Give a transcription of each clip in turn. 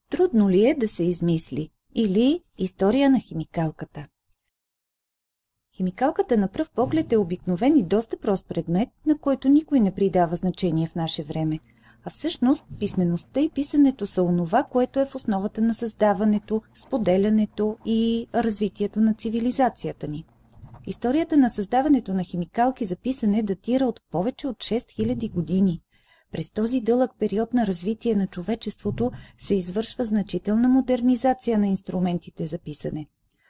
Трудно ли е да се измисли? Или история на химикалката? Химикалката на пръв поглед е обикновен и доста прост предмет, на който никой не придава значение в наше време. А всъщност писмеността и писането са онова, което е в основата на създаването, споделянето и развитието на цивилизацията ни. Историята на създаването на химикалки за писане датира от повече от 6000 години. През този дълъг период на развитие на човечеството се извършва значителна модернизация на инструментите за писане.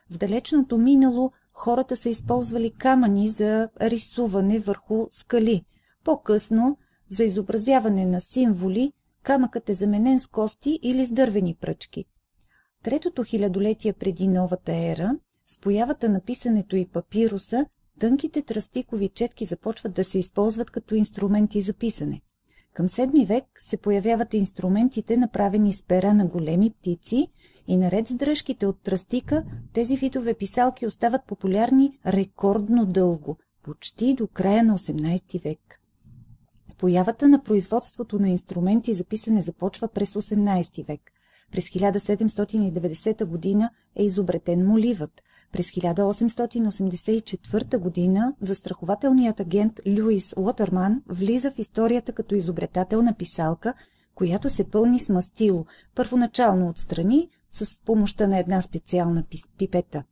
В далечното минало хората са използвали камъни за рисуване върху скали. По-късно, за изобразяване на символи, камъкът е заменен с кости или с дървени пръчки. Третото хилядолетие преди новата ера, с появата на писането и папируса, тънките тръстикови четки започват да се използват като инструменти за писане. Към 7 век се появяват инструментите, направени с пера на големи птици, и наред с дръжките от тръстика, тези видове писалки остават популярни рекордно дълго, почти до края на 18 век. Появата на производството на инструменти за писане започва през 18 век. През 1790 година е изобретен моливът. През 1884 година застрахователният агент Люис Уотърман влиза в историята като изобретател на писалка, която се пълни с мастило, първоначално отстрани, с помощта на една специална пипета.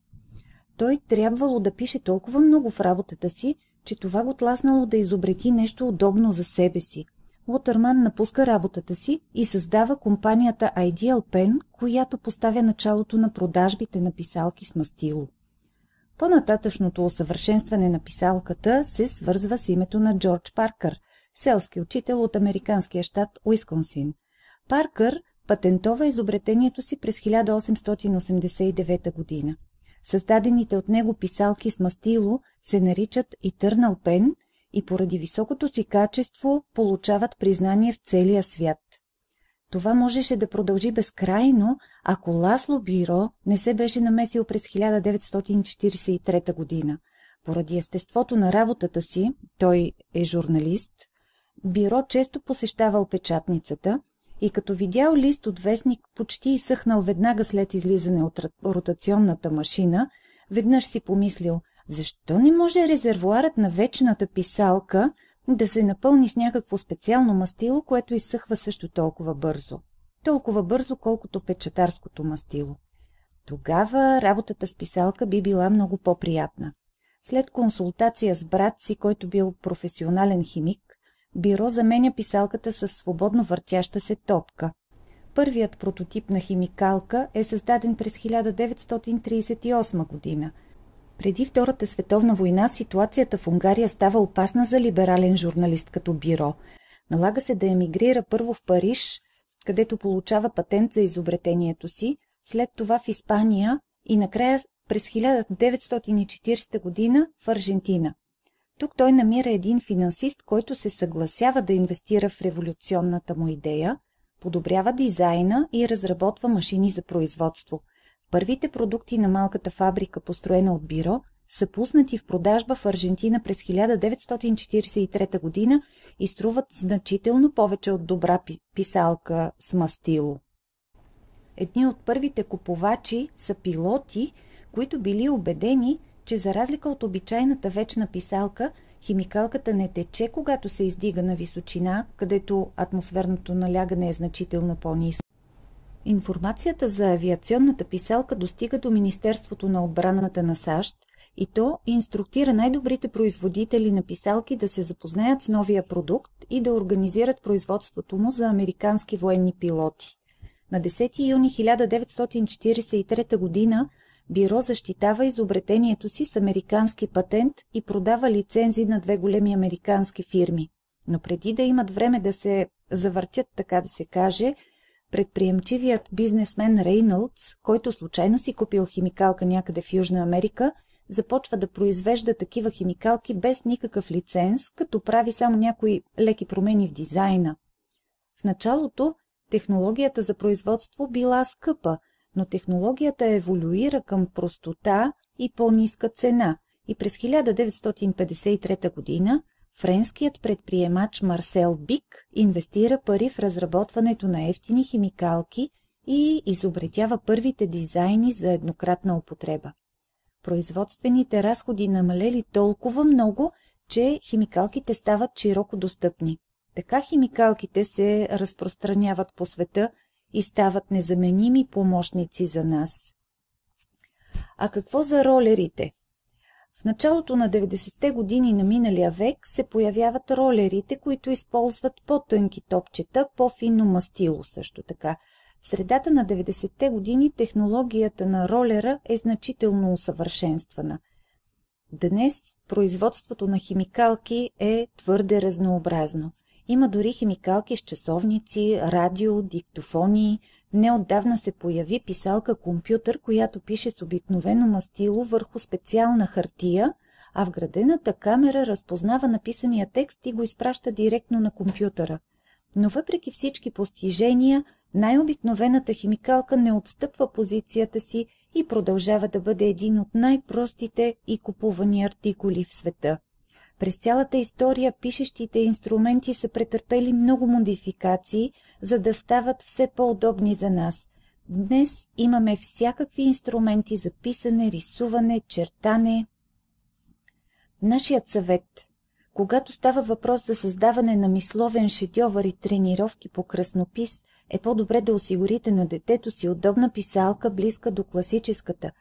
Той трябвало да пише толкова много в работата си, че това го тласнало да изобрети нещо удобно за себе си. Уотърман напуска работата си и създава компанията Ideal Pen, която поставя началото на продажбите на писалки с мастило. По-нататъчното усъвършенстване на писалката се свързва с името на Джордж Паркър, селски учител от американския щат Уисконсин. Паркър патентова изобретението си през 1889 година. Създадените от него писалки с мастило се наричат Eternal Pen и поради високото си качество получават признание в целия свят. Това можеше да продължи безкрайно, ако Ласло Биро не се беше намесил през 1943 година. Поради естеството на работата си, той е журналист, Биро често посещавал печатницата и като видял лист от вестник, почти изсъхнал веднага след излизане от ротационната машина, веднъж си помислил, защо не може резервоарът на вечната писалка да се напълни с някакво специално мастило, което изсъхва също толкова бързо. Толкова бързо, колкото печатарското мастило. Тогава работата с писалка би била много по-приятна. След консултация с брат си, който бил професионален химик, Биро заменя писалката с свободно въртяща се топка. Първият прототип на химикалка е създаден през 1938 година. Преди Втората световна война ситуацията в Унгария става опасна за либерален журналист като Биро. Налага се да емигрира първо в Париж, където получава патент за изобретението си, след това в Испания и накрая през 1940 година в Аржентина. Тук той намира един финансист, който се съгласява да инвестира в революционната му идея, подобрява дизайна и разработва машини за производство. Първите продукти на малката фабрика, построена от Биро, са пуснати в продажба в Аржентина през 1943 година и струват значително повече от добра писалка с мастило. Едни от първите купувачи са пилоти, които били убедени, че за разлика от обичайната вечна писалка, химикалката не тече, когато се издига на височина, където атмосферното налягане е значително по-ниско. Информацията за авиационната писалка достига до Министерството на отбраната на САЩ и то инструктира най-добрите производители на писалки да се запознаят с новия продукт и да организират производството му за американски военни пилоти. На 10 юни 1943 година Биро защитава изобретението си с американски патент и продава лицензи на 2 големи американски фирми. Но преди да имат време да се завъртят, така да се каже, предприемчивият бизнесмен Рейнълдс, който случайно си купил химикалка някъде в Южна Америка, започва да произвежда такива химикалки без никакъв лиценз, като прави само някои леки промени в дизайна. В началото технологията за производство била скъпа, но технологията еволюира към простота и по-ниска цена и през 1953 година френският предприемач Марсел Бик инвестира пари в разработването на евтини химикалки и изобретява първите дизайни за еднократна употреба. Производствените разходи намалели толкова много, че химикалките стават широко достъпни. Така химикалките се разпространяват по света и стават незаменими помощници за нас. А какво за ролерите? В началото на 90-те години на миналия век се появяват ролерите, които използват по-тънки топчета, по-финно мастило също така. В средата на 90-те години технологията на ролера е значително усъвършенствана. Днес производството на химикалки е твърде разнообразно. Има дори химикалки с часовници, радио, диктофони. Неотдавна се появи писалка-компютър, която пише с обикновено мастило върху специална хартия, а вградената камера разпознава написания текст и го изпраща директно на компютъра. Но въпреки всички постижения, най-обикновената химикалка не отстъпва позицията си и продължава да бъде един от най-простите и купувани артикули в света. През цялата история пишещите инструменти са претърпели много модификации, за да стават все по-удобни за нас. Днес имаме всякакви инструменти за писане, рисуване, чертане. Нашият съвет, когато става въпрос за създаване на мисловен шедьовър и тренировки по кръснопис, е по-добре да осигурите на детето си удобна писалка, близка до класическата.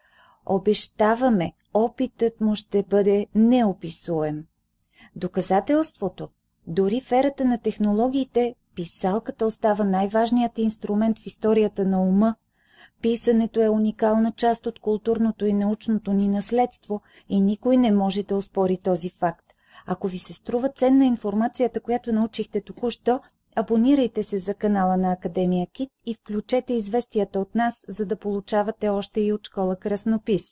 Обещаваме, опитът му ще бъде неописуем. Доказателството. Дори в ерата на технологиите, писалката остава най-важният инструмент в историята на ума. Писането е уникална част от културното и научното ни наследство и никой не може да оспори този факт. Ако ви се струва ценна информацията, която научихте току-що, абонирайте се за канала на Академия Кит и включете известията от нас, за да получавате още и от школа Кръснопис.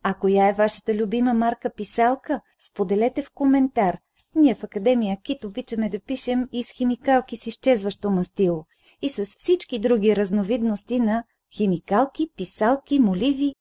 А коя е вашата любима марка писалка? Споделете в коментар. Ние в Академия Кит обичаме да пишем и с химикалки с изчезващо мастило и с всички други разновидности на химикалки, писалки, моливи